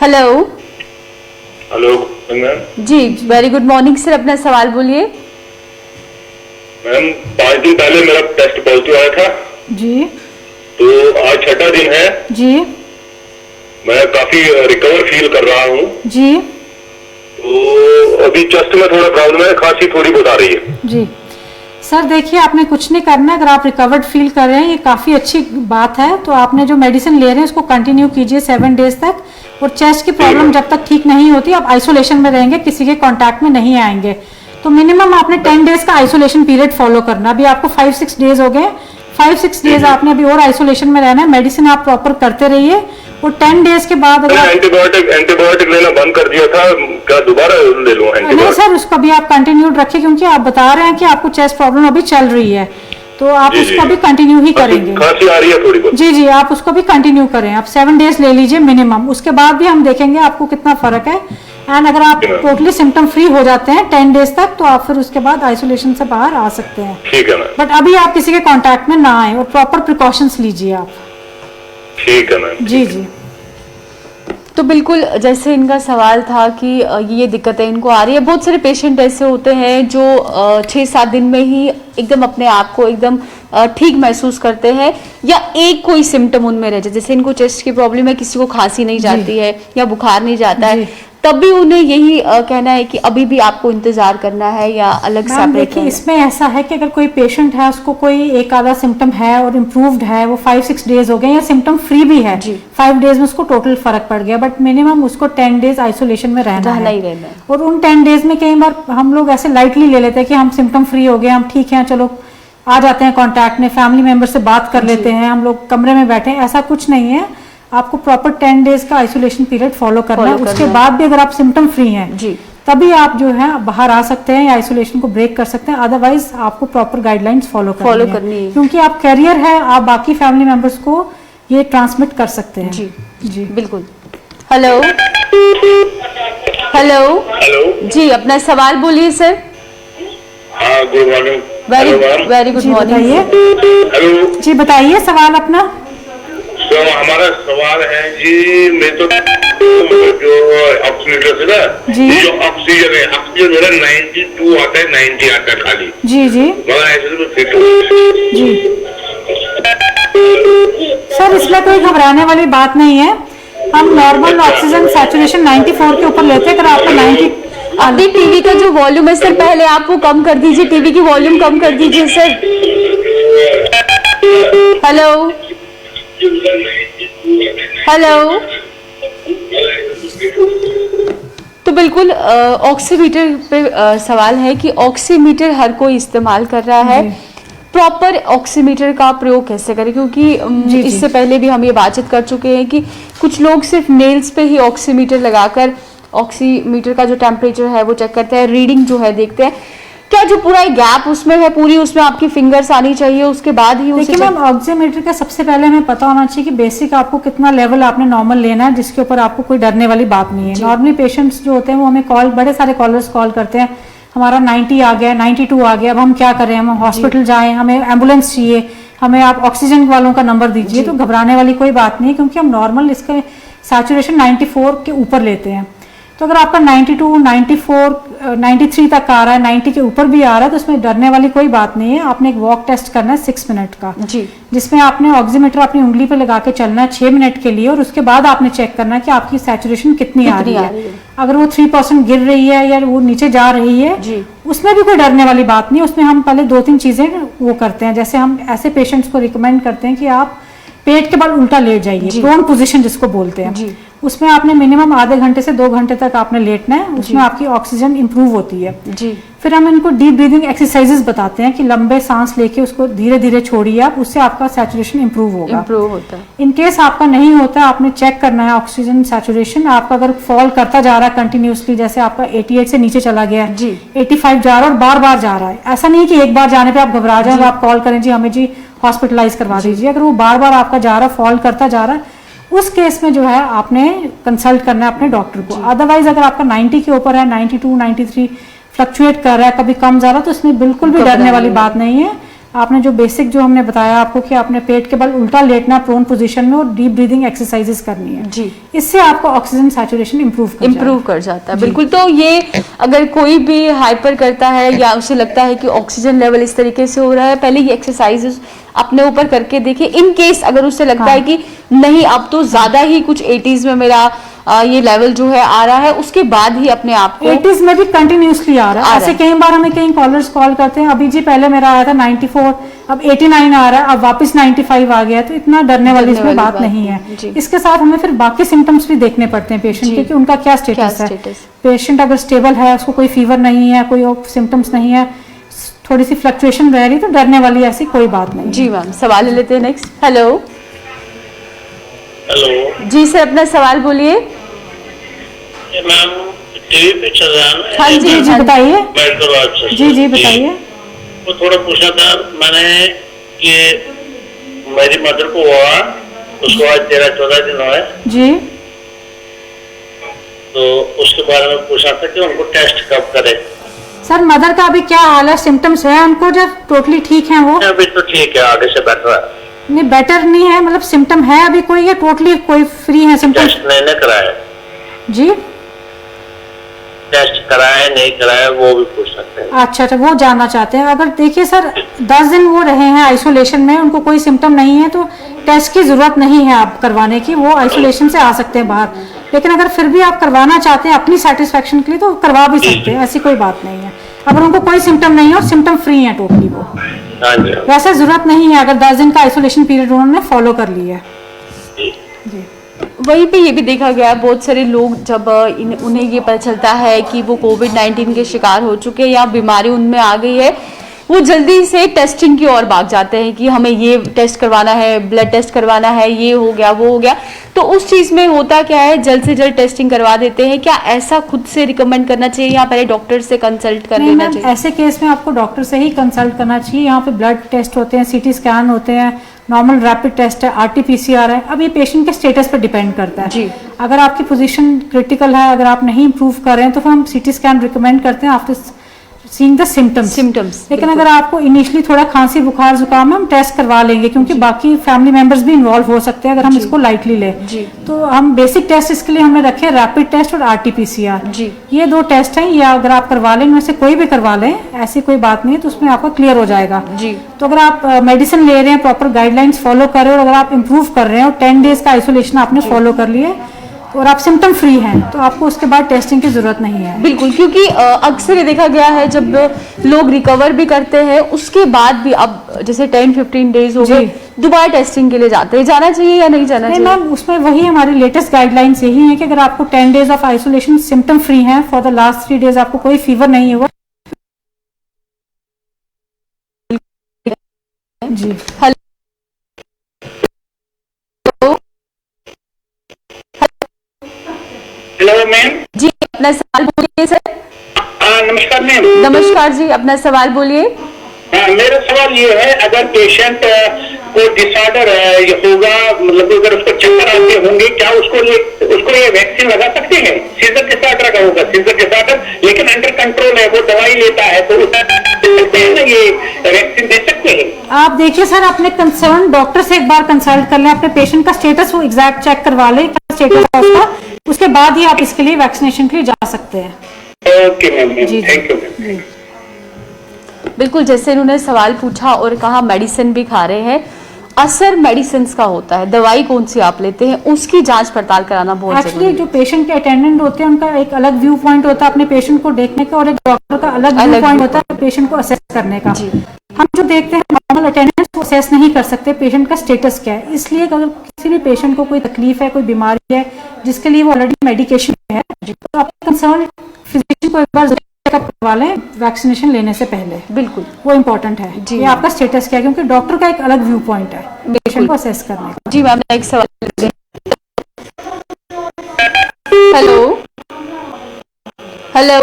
hello hello ma'am. जी वेरी गुड मॉर्निंग सर, अपना सवाल बोलिए। मैम 5 दिन पहले मेरा टेस्ट पॉजिटिव आया था जी, तो आज 6वां दिन है जी, मैं काफी रिकवर फील कर रहा हूँ जी, तो अभी चेस्ट में थोड़ा प्रॉब्लम है, खांसी थोड़ी बहुत आ रही है जी। सर देखिए आपने कुछ नहीं करना, अगर आप रिकवर्ड फील कर रहे हैं ये काफ़ी अच्छी बात है। तो आपने जो मेडिसिन ले रहे हैं उसको कंटिन्यू कीजिए 7 डेज तक, और चेस्ट की प्रॉब्लम जब तक ठीक नहीं होती आप आइसोलेशन में रहेंगे, किसी के कांटेक्ट में नहीं आएंगे। तो मिनिमम आपने 10 डेज का आइसोलेशन पीरियड फॉलो करना। अभी आपको 5-6 डेज हो गए, 5-6 डेज आपने अभी और आइसोलेशन में रहना है। मेडिसिन आप प्रॉपर करते रहिए और 10 डेज के बाद अगर एंटीबायोटिक लेना बंद कर दिया था, क्या दोबारा ले लूं एंटीबायोटिक? नहीं सर, उसको भी आप कंटिन्यूड रखिए क्योंकि आप बता रहे हैं कि आपको चेस्ट प्रॉब्लम अभी चल रही है, तो आप उसको भी कंटिन्यू ही करेंगे। खांसी आ रही है थोड़ी बहुत। जी जी, आप उसको भी कंटिन्यू करें, आप 7 डेज ले लीजिए मिनिमम, उसके बाद भी हम देखेंगे आपको कितना फर्क है। एंड अगर आप टोटली सिम्टम फ्री हो जाते हैं 10 डेज तक तो आप फिर उसके बाद आइसोलेशन से बाहर आ सकते हैं। ठीक है मैम। बट अभी आप किसी के कांटेक्ट में ना आए और प्रॉपर प्रिकॉशंस लीजिए आप। ठीक है मैम। जी जी। तो बिल्कुल जैसे इनका सवाल था कि ये दिक्कतें इनको आ रही है। बहुत सारे पेशेंट ऐसे होते हैं जो 6-7 दिन में ही एकदम अपने आप को एकदम ठीक महसूस करते हैं, या एक कोई सिम्टम उनमें रह जाए, जैसे इनको चेस्ट की प्रॉब्लम है, किसी को खांसी नहीं जाती है या बुखार नहीं जाता है, तब भी उन्हें यही कहना है कि अभी भी आपको इंतजार करना है या अलग सेपरेट। देखिए इसमें ऐसा है कि अगर कोई पेशेंट है उसको कोई एक आधा सिम्टम है और इम्प्रूव्ड है, वो 5-6 डेज हो गए या सिम्टम फ्री भी है, 5 डेज में उसको टोटल फर्क पड़ गया, बट मिनिमम उसको 10 डेज आइसोलेशन में रहना है। और उन 10 डेज में कई बार हम लोग ऐसे लाइटली ले लेते हैं कि हम सिम्टम फ्री हो गए, हम ठीक हैं, चलो आ जाते हैं कांटेक्ट में, फैमिली मेंबर से बात कर लेते हैं, हम लोग कमरे में बैठे हैं, ऐसा कुछ नहीं है। आपको प्रॉपर 10 डेज का आइसोलेशन पीरियड फॉलो करना है। उसके बाद भी अगर आप सिम्टम फ्री हैं जी, तभी आप जो है बाहर आ सकते हैं या आइसोलेशन को ब्रेक कर सकते हैं। अदरवाइज आपको प्रॉपर गाइडलाइंस फॉलो करनी है क्योंकि आप कैरियर है, आप बाकी फैमिली मेंबर्स को ये ट्रांसमिट कर सकते हैं। जी जी बिल्कुल। हेलो हेलो हेलो जी, अपना सवाल बोलिए सर। हाँ good morning. Very good morning. Hello जी बताइए सवाल अपना। तो हमारा सवाल है जी, मैं तो जो ऑक्सीमीटर से ना जो ऑक्सीजन है, ऑक्सीजन मेरा 92 आता है, 90 आता है खाली। जी जी मगर ऐसे तो फिट जी सर, इसमें कोई घबराने वाली बात नहीं है। हम नॉर्मल ऑक्सीजन सैचुरेशन 94 के ऊपर लेते हैं। अगर आपको 90 अभी टीवी का जो वॉल्यूम है सर, पहले आप वो कम कर दीजिए, टीवी की वॉल्यूम कम कर दीजिए सर। Hello hello. तो बिल्कुल ऑक्सीमीटर पे सवाल है कि ऑक्सीमीटर हर कोई इस्तेमाल कर रहा है, प्रॉपर ऑक्सीमीटर का प्रयोग कैसे करें, क्योंकि इससे पहले भी हम ये बातचीत कर चुके हैं कि कुछ लोग सिर्फ नेल्स पे ही ऑक्सीमीटर लगाकर ऑक्सीमीटर का जो टेम्परेचर है वो चेक करते हैं, रीडिंग जो है देखते हैं, क्या जो पूरा गैप उसमें है, पूरी उसमें आपकी फिंगर्स आनी चाहिए, उसके बाद ही उसे देखिए मैम, ऑक्सीमीटर का सबसे पहले हमें पता होना चाहिए कि बेसिक आपको कितना लेवल आपने नॉर्मल लेना है, जिसके ऊपर आपको कोई डरने वाली बात नहीं है। नॉर्मली पेशेंट्स जो होते हैं वो हमें बड़े सारे कॉलर्स कॉल करते हैं, हमारा 90 आ गया, 92 आ गया, अब हम क्या करें, हम हॉस्पिटल जाएं, हमें एम्बुलेंस चाहिए, हमें आप ऑक्सीजन वालों का नंबर दीजिए। तो घबराने वाली कोई बात नहीं है, क्योंकि हम नॉर्मल इसका सैचुरेशन 94 के ऊपर लेते हैं। तो अगर आपका 92, 94, 93 तक आ रहा है, 90 के ऊपर भी आ रहा है, तो उसमें डरने वाली कोई बात नहीं है। आपने एक वॉक टेस्ट करना है 6 मिनट का, जी, जिसमें आपने ऑक्सीमीटर अपनी उंगली पे लगा के चलना है 6 मिनट के लिए, और उसके बाद आपने चेक करना है कि आपकी सैचुरेशन कितनी आ रही है। अगर वो 3% गिर रही है या वो नीचे जा रही है, उसमें भी कोई डरने वाली बात नहीं है। उसमें हम पहले 2-3 चीजें वो करते हैं, जैसे हम ऐसे पेशेंट्स को रिकमेंड करते हैं कि आप पेट के बल उल्टा लेट जाइए, प्रोन पोजीशन जिसको बोलते हैं। उसमें आपने मिनिमम आधे घंटे से 2 घंटे तक आपने लेटना है, उसमें आपकी ऑक्सीजन इंप्रूव होती है। जी। फिर हम इनको डीप ब्रीदिंग एक्सरसाइजेस बताते हैं कि लंबे सांस लेके उसको धीरे धीरे छोड़िए आप, उससे आपका सैचुरेशन इंप्रूव होगा। इंप्रूव होता है। इन केस आपका नहीं होता, आपने चेक करना है ऑक्सीजन सैचुरेशन। आपका अगर फॉल करता जा रहा है कंटिन्यूसली, जैसे आपका 88 से नीचे चला गया है, 85 जा रहा है और बार बार जा रहा है, ऐसा नहीं कि एक बार जाने पे आप घबरा जाए, आप कॉल करें जी हमें जी हॉस्पिटलाइज करवा दीजिए। अगर वो बार बार आपका जा रहा है, फॉल करता जा रहा है, उस केस में जो है आपने कंसल्ट करना है अपने डॉक्टर को। अदरवाइज अगर आपका 90 के ऊपर है, 92, 93 फ्लक्चुएट कर रहा है, कभी कम जा रहा है, तो इसमें बिल्कुल भी डरने वाली बात नहीं है। आपने जो बेसिक जो हमने बताया आपको कि आपने पेट के बल उल्टा लेटना प्रोन पोजीशन में, और डीप ब्रीदिंग एक्सरसाइजेस करनी है जी, इससे आपका ऑक्सीजन सैचुरेशन इंप्रूव कर जाता है। बिल्कुल। तो ये अगर कोई भी हाइपर करता है या उसे लगता है कि ऑक्सीजन लेवल इस तरीके से हो रहा है, पहले ये एक्सरसाइजेस अपने ऊपर करके देखिए। इन केस अगर उसे लगता है कि नहीं अब तो ज्यादा ही कुछ 80s में मेरा ये लेवल जो है आ रहा है, उसके बाद ही अपने आप को 80s में भी कंटिन्यूसली आ रहा है। ऐसे कई बार हमें कई कॉलर्स कॉल करते हैं, अभी जी पहले मेरा आया था 94, अब 89 आ रहा है, अब वापस 95 आ गया। तो इतना डरने वाली इसमें बात नहीं है। इसके साथ हमें फिर बाकी सिम्टम्स भी देखने पड़ते हैं पेशेंट के कि उनका क्या स्टेटस है। पेशेंट अगर स्टेबल है, उसको कोई फीवर नहीं है, कोई सिम्टम्स नहीं है, थोड़ी सी फ्लक्चुएशन रह रही, तो डरने वाली ऐसी कोई बात नहीं। जी मैम, सवाल ले लेते हैं नेक्स्ट। हेलो हेलो जी सर, अपना सवाल बोलिए। मैम टीवी पे चल रहा है ना? हाँ जी जी बताइए। मेडिकल वाच जी जी बताइए। वो थोड़ा पूछा था मैंने कि मेरी मदर को हुआ, उसको आज 13-14 दिन हुए जी, तो उसके बारे में पूछा था कि उनको टेस्ट कब करे। सर मदर का अभी क्या हाल है, सिम्टम्स है उनको जब टोटली ठीक है वो? अभी तो ठीक है, आगे से बेटर है। नहीं बेटर नहीं है, मतलब सिम्टम है अभी कोई, या टोटली कोई फ्री है सिम्टम? टेस्ट नहीं कराया जी, टेस्ट कराया नहीं कराया वो भी पूछ सकते हैं। अच्छा अच्छा, वो जानना चाहते हैं। अगर देखिए सर 10 दिन वो रहे हैं आइसोलेशन में, उनको कोई सिम्टम नहीं है, तो टेस्ट की जरूरत नहीं है आप करवाने की, वो आइसोलेशन से आ सकते हैं बाहर। लेकिन अगर फिर भी आप करवाना चाहते हैं अपनी सेटिस्फेक्शन के लिए, तो करवा भी सकते हैं, ऐसी कोई बात नहीं है। अगर उनको कोई सिम्टम नहीं है और सिम्टम फ्री है टोटली वो, वैसे जरूरत नहीं है अगर 10 दिन का आइसोलेशन पीरियड उन्होंने फॉलो कर लिया है। जी। वहीं पे ये भी देखा गया है, बहुत सारे लोग जब उन्हें ये पता चलता है कि वो कोविड-19 के शिकार हो चुके हैं या बीमारी उनमें आ गई है, वो जल्दी से टेस्टिंग की ओर भाग जाते हैं कि हमें ये टेस्ट करवाना है, ब्लड टेस्ट करवाना है, ये हो गया वो हो गया। तो उस चीज़ में होता क्या है, जल्द से जल्द टेस्टिंग करवा देते हैं। क्या ऐसा खुद से रिकमेंड करना चाहिए या पहले डॉक्टर से कंसल्ट कर लेना चाहिए? ऐसे केस में आपको डॉक्टर से ही कंसल्ट करना चाहिए। यहाँ पे ब्लड टेस्ट होते हैं, सीटी स्कैन होते हैं, नॉर्मल रैपिड टेस्ट है, RT-PCR है। अब ये पेशेंट के स्टेटस पर डिपेंड करता है जी। अगर आपकी पोजीशन क्रिटिकल है, अगर आप नहीं इंप्रूव कर रहे हैं, तो फिर हम CT स्कैन रिकमेंड करते हैं आफ्टर सीइंग द सिम्टम्स। लेकिन अगर आपको इनिशियली थोड़ा खांसी बुखार जुकाम है, हम टेस्ट करवा लेंगे, क्योंकि बाकी फैमिली मेंबर्स भी इन्वॉल्व हो सकते हैं अगर हम इसको लाइटली लें। तो हम बेसिक टेस्ट इसके लिए हमने रखे रैपिड टेस्ट और RT-PCR। ये 2 टेस्ट हैं, ये अगर आप करवा लें, इनमें से कोई भी करवा लें, ऐसी कोई बात नहीं है, तो उसमें आपका क्लियर हो जाएगा। तो अगर आप मेडिसिन ले रहे हैं, प्रॉपर गाइडलाइंस फॉलो कर रहे हो, और अगर आप इम्प्रूव कर रहे हैं और 10 डेज का आइसोलेशन आपने फॉलो कर लिए और आप सिम्टम फ्री हैं, तो आपको उसके बाद टेस्टिंग की जरूरत नहीं है। बिल्कुल, क्योंकि अक्सर ये देखा गया है जब लोग रिकवर भी करते हैं उसके बाद भी, अब जैसे 10-15 डेज हो गए, दोबारा टेस्टिंग के लिए जाते हैं। जाना चाहिए या नहीं जाना चाहिए? मैम उसमें वही हमारी लेटेस्ट गाइडलाइंस यही है कि अगर आपको 10 days of isolation symptom free हैं, फॉर द लास्ट 3 डेज आपको कोई फीवर नहीं हुआ। जी हेलो मैम जी, अपना सवाल बोलिए सर। नमस्कार मैम। नमस्कार जी, अपना सवाल बोलिए। हाँ, मेरा सवाल ये है, अगर पेशेंट को डिसऑर्डर होगा, मतलब अगर उसको चक्कर आते होंगे, क्या उसको ये वैक्सीन लगा सकते हैं? सीजर डिसऑर्डर का होगा, सीजर डिसऑर्डर, लेकिन अंडर कंट्रोल है, वो दवाई लेता है, तो ये वैक्सीन दे सकते हैं? आप देखिए सर, अपने कंसर्न डॉक्टर से एक बार कंसल्ट कर लें, अपने पेशेंट का स्टेटस वो एग्जैक्ट चेक करवा लें, क्या स्टेटस है उसका, उसके बाद ही आप इसके लिए वैक्सीनेशन के लिए जा सकते हैं। Okay ma'am, thank you ma'am. बिल्कुल, जैसे इन्होंने सवाल पूछा और कहा मेडिसिन भी खा रहे हैं, असर मेडिसिन का होता है, दवाई कौन सी आप लेते हैं उसकी जांच पड़ताल कराना बहुत जरूरी एक्चुअली है। जो पेशेंट के अटेंडेंट होते हैं उनका एक अलग व्यू पॉइंट होता है अपने पेशेंट को देखने का, और एक डॉक्टर का अलग व्यू पॉइंट होता है पेशेंट को असेस करने का। हम जो देखते हैं नॉर्मल अटेंडेंट्स को असेस नहीं कर सकते पेशेंट का स्टेटस क्या है, इसलिए अगर किसी भी पेशेंट को कोई तकलीफ है, कोई बीमारी है जिसके लिए वो ऑलरेडी मेडिकेशन है, तो आप कंसर्न फिजिशियन को एक बार चेकअप करवा लें वैक्सीनेशन लेने से पहले। बिल्कुल, वो इम्पोर्टेंट है जी। ये आपका स्टेटस क्या है, क्योंकि डॉक्टर का एक अलग व्यू पॉइंट है पेशेंट को असेस करने का। जी मैम, एक सवाल लीजिए। हेलो हेलो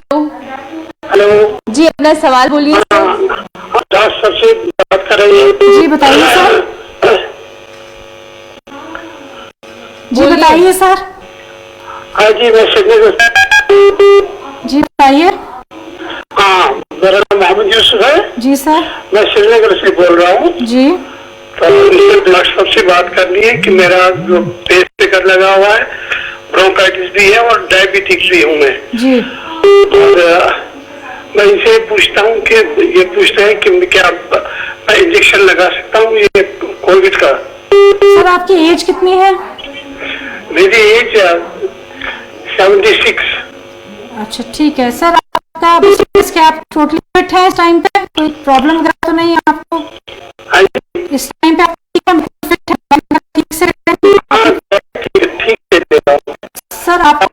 हेलो जी, अपना सवाल बोलिए। डॉक्टर से बात कर रही है? जी बताइए सर। जी बताइए सर। हाँ जी, मैं श्रीनगर। जी बताइए। हाँ, मेरा नाम मोहम्मद यूसुफ है। जी सर। मैं श्रीनगर से बोल रहा हूँ। जी। तो मुझसे डॉक्टर साहब से बात करनी है कि मेरा जो पेट पेकर लगा हुआ है, ब्रोंकाइटिस भी है और डायबिटिक्स भी हूँ मैं। जी। और मैं इनसे पूछता हूँ कि ये पूछते हैं कि क्या मैं इंजेक्शन लगा सकता हूँ ये कोविड का? सर आपकी एज कितनी है? मेरी एज 76। अच्छा ठीक है सर, आपका बिजनेस क्या, आप टोटली फिट है इस टाइम पे, कोई प्रॉब्लम वगैरह तो नहीं है आपको? हाँ जी, इस टाइम पे आप फिट है, ठीक से ठीक है सर। आप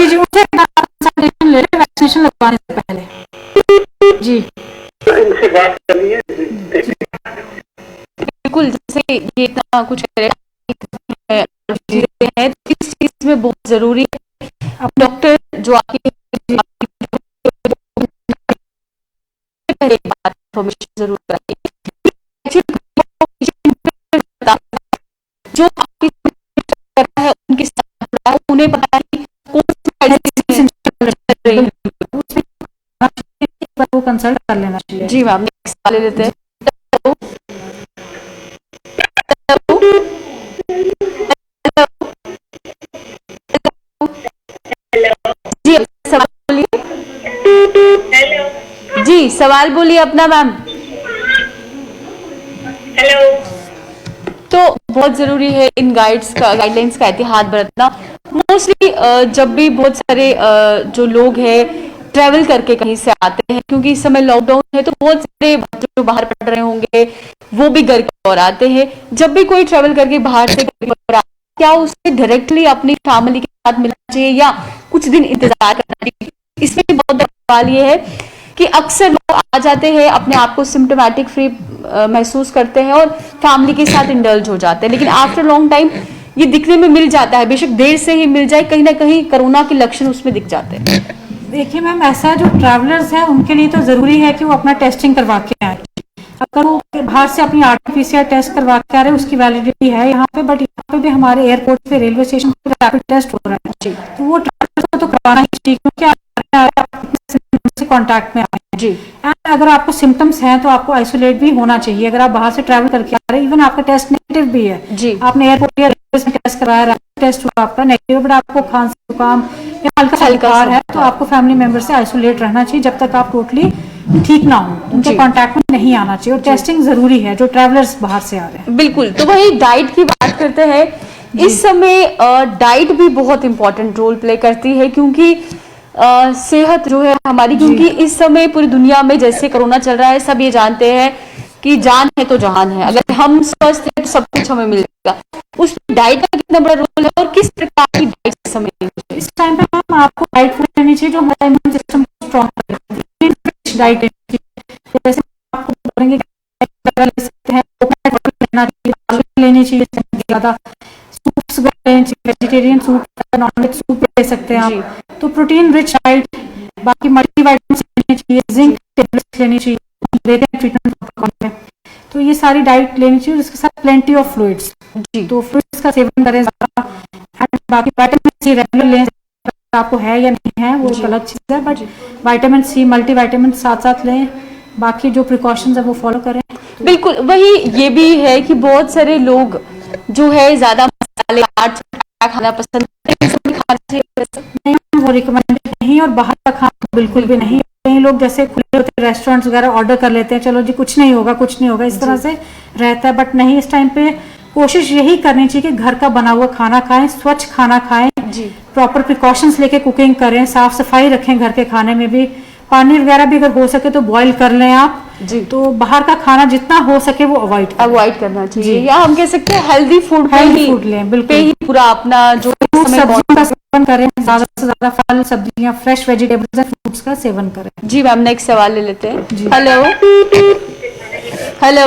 जी उनसे कंसल्टेशन ले लें वैक्सीनेशन लगवाने से पहले। जी इनसे बात करनी है। बिल्कुल, जैसे ये इतना कुछ है, तो इस चीज में बहुत जरूरी है अब डॉक्टर जो आपकी पहले एक बात इन्फॉर्मेशन जरूर कराइए, जो आपकी कर रहा है उनके साथ उन्हें पता है कौन सी मेडिसिन चल रही है, वो कंसल्ट कर लेना चाहिए। जी मैम, नेक्स्ट वाले लेते हैं। जी सवाल बोलिए। जी सवाल बोलिए अपना मैम। हेलो। तो बहुत जरूरी है इन गाइडलाइंस का एहतियात बरतना। मोस्टली जब भी बहुत सारे जो लोग हैं ट्रैवल करके कहीं से आते हैं, क्योंकि इस समय लॉकडाउन है, तो बहुत सारे बच्चे जो बाहर पढ़ रहे होंगे वो भी घर की ओर आते हैं। जब भी कोई ट्रैवल करके बाहर से घर की ओर आता है, क्या उसे डायरेक्टली अपनी फैमिली के साथ मिलना चाहिए या कुछ दिन इंतजार करना चाहिए? इसमें बहुत बड़ा सवाल ये है कि अक्सर लोग आ जाते हैं, अपने आप को सिम्टोमेटिक फ्री महसूस करते हैं और फैमिली के साथ इंडल्ज हो जाते हैं, लेकिन आफ्टर लॉन्ग टाइम ये दिखने में मिल जाता है, बेशक देर से ही मिल जाए, कहीं ना कहीं कोरोना के लक्षण उसमें दिख जाते हैं। देखिए मैम, ऐसा जो ट्रैवलर्स हैं उनके लिए तो जरूरी है कि वो अपना टेस्टिंग करवा के आए। अगर वो बाहर से अपनी RT-PCR टेस्ट करवा के आ रहे हैं, उसकी वैलिडिटी है यहाँ पे, बट यहाँ पे भी हमारे एयरपोर्ट पे, रेलवे स्टेशन पे रैपिड टेस्ट हो रहा है, तो वो ट्रैवलर्स को तो करवाना ही चाहिए, क्योंकि कॉन्टैक्ट में आए हैं। जी। एंड अगर आपको सिम्टम्स हैं तो आपको आइसोलेट भी होना चाहिए। अगर आप बाहर से ट्रैवल करके आ रहे हैं, इवन आपका टेस्ट नेगेटिव भी है, जी। आपने एयरपोर्ट या रेलवे में टेस्ट कराया, रैपिड टेस्ट हुआ आपका नेगेटिव, बट आपको खांसी जुकाम या हल्का बुखार है, तो आपको फैमिली मेंबर से आइसोलेट रहना चाहिए जब तक आप टोटली ठीक ना हो, उनके कॉन्टैक्ट में नहीं आना चाहिए। और टेस्टिंग जरूरी है जो ट्रैवलर्स बाहर से आ रहे हैं। बिल्कुल, तो वही डाइट की बात करते हैं। इस समय डाइट भी बहुत इंपॉर्टेंट रोल प्ले करती है, क्योंकि सेहत जो है हमारी, क्योंकि इस समय पूरी दुनिया में जैसे कोरोना चल रहा है, सब ये जानते हैं कि जान है तो जहान है। अगर हम स्वस्थ हैं तो सब कुछ हमें मिलेगा। उस डाइट का कितना बड़ा रोल है और किस प्रकार की डाइट इस समय इस टाइम पे मैम आपको डाइट फूड लेनी चाहिए जो हमारा इम्यून सिस्टम को स्ट्रॉन्ग करे। डाइट जैसे आपको बोलेंगे ले सकते हैं, लेना चाहिए, लेनी चाहिए ज़्यादा, सूप्स लेनी चाहिए, vegetarian soup, non veg soup ले सकते हैं आप, तो प्रोटीन रिच डाइट, बाकी मल्टीविटामिन लेनी चाहिए, जिंक टेबलेट्स लेनी चाहिए, देते हैं ट्रीटमेंट प्रोटोकॉल में, तो ये सारी डाइट लेनी चाहिए, उसके साथ प्लेंटी ऑफ फ्लूइड्स, तो फ्लूइड्स का सेवन करें ज़्यादा, एंड बाकी विटामिन सी रेगुलर लें, आपको है या नहीं है वो एक अलग चीज़ है, बट विटामिन सी मल्टीविटामिन साथ साथ लें, बाकी जो प्रिकॉशंस है वो फॉलो करें। बिल्कुल वही ये भी है कि बहुत सारे लोग जो है ज्यादा मसाले खाना पसंद नहीं, वो रिकमेंडेड नहीं, और बाहर का खाना बिल्कुल भी नहीं। कई लोग जैसे खुले होते रेस्टोरेंट्स वगैरह ऑर्डर कर लेते हैं, चलो जी कुछ नहीं होगा इस तरह से रहता है, बट नहीं, इस टाइम पे कोशिश यही करनी चाहिए कि घर का बना हुआ खाना खाएं, स्वच्छ खाना खाएं, प्रॉपर प्रिकॉशंस लेके कुकिंग करें, साफ सफाई रखें घर के खाने में भी, पानी वगैरह भी अगर हो सके तो बॉईल कर लें आप जी, तो बाहर का खाना जितना हो सके वो अवॉइड करना चाहिए, या हम कह सकते हैं हेल्दी फूड लें, बिल्कुल ही पूरा अपना जो सब्जियों का सेवन करें, ज्यादा से ज्यादा फल सब्जियां, फ्रेश वेजिटेबल्स एंड फ्रूट्स का सेवन करें। जी मैम, नेक्स्ट सवाल ले लेते हैं। हेलो हेलो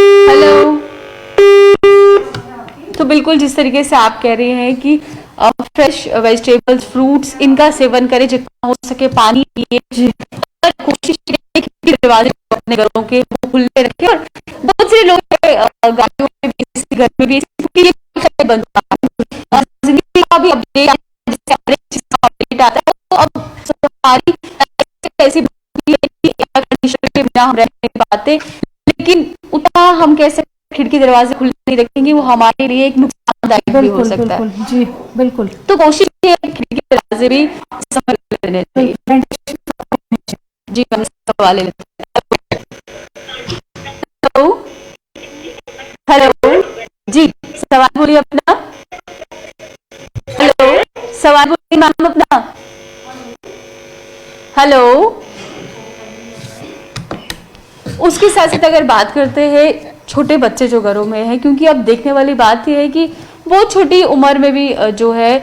हेलो, तो बिल्कुल जिस तरीके से आप कह रहे हैं कि फ्रेश वेजिटेबल्स, फ्रूट्स, इनका सेवन करें, जितना हो सके पानी पिए, कोशिश करें कि दरवाजे अपने घरों के खुले रखें, और बहुत से लोग गाड़ियों में भी, घर में भी, क्योंकि ये बनता है जिंदगी का भी अपडेट आता है, तो अब हमारी ऐसी एयर कंडीशनर के बिना हम रह नहीं पाते, लेकिन उतना हम कैसे खिड़की दरवाजे खुले नहीं रखेंगे, वो हमारे लिए एक नुकसानदायक भी हो सकता है। जी बिल्कुल, तो कोशिश ये है खिड़की दरवाजे भी समय लेने चाहिए। जी मैम, सवाल ले लेते हैं। हेलो जी, सवाल बोलिए अपना। हेलो, सवाल बोलिए मैम अपना। हेलो, उसके साथ साथ अगर बात करते हैं छोटे बच्चे जो घरों में हैं, क्योंकि अब देखने वाली बात यह है कि बहुत छोटी उम्र में भी जो है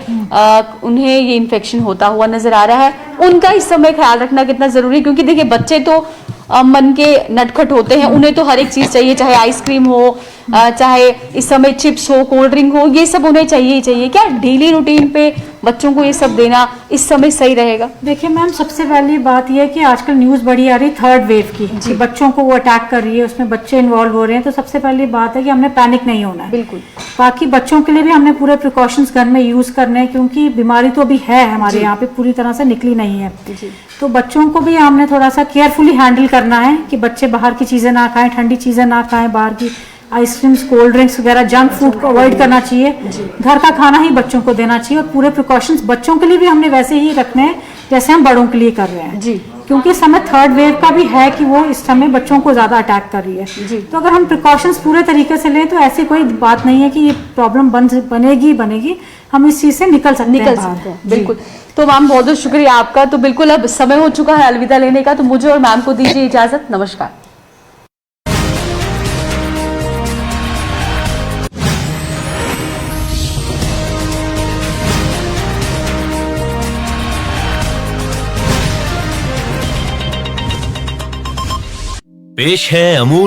उन्हें ये इन्फेक्शन होता हुआ नजर आ रहा है, उनका इस समय ख्याल रखना कितना जरूरी है, क्योंकि देखिए बच्चे तो मन के नटखट होते हैं, उन्हें तो हर एक चीज चाहिए, चाहे आइसक्रीम हो, चाहे इस समय चिप्स हो, कोल्ड ड्रिंक हो, ये सब उन्हें चाहिए ही चाहिए। क्या डेली रूटीन पे बच्चों को ये सब देना इस समय सही रहेगा? देखिए मैम, सबसे पहली बात यह है कि आजकल न्यूज बड़ी आ रही है थर्ड वेव की, कि बच्चों को वो अटैक कर रही है, उसमें बच्चे इन्वॉल्व हो रहे हैं, तो सबसे पहली बात है कि हमने पैनिक नहीं होना है। बिल्कुल, बाकी बच्चों के लिए भी हमने पूरे प्रिकॉशंस घर में यूज करने हैं, क्योंकि बीमारी तो अभी है हमारे यहाँ पे, पूरी तरह से निकली नहीं है, तो बच्चों को भी हमने थोड़ा सा केयरफुली हैंडल करना है कि बच्चे बाहर की चीजें ना खाएं, ठंडी चीजें ना खाएं, बाहर की आइसक्रीम्स, कोल्ड ड्रिंक्स वगैरह, जंक फूड को अवॉइड करना चाहिए, घर का खाना ही बच्चों को देना चाहिए, और पूरे प्रिकॉशंस बच्चों के लिए भी हमने वैसे ही रखने हैं जैसे हम बड़ों के लिए कर रहे हैं जी, क्योंकि इस समय थर्ड वेव का भी है कि वो इस समय बच्चों को ज्यादा अटैक कर रही है जी। तो अगर हम प्रिकॉशंस पूरे तरीके से लें तो ऐसी कोई बात नहीं है कि ये प्रॉब्लम बनेगी, हम इस चीज से निकल सकते हैं। बिल्कुल, तो मैम बहुत बहुत शुक्रिया आपका। तो बिल्कुल अब समय हो चुका है अलविदा लेने का, तो मुझे और मैम को दीजिए इजाजत। नमस्कार। पेश है अमूल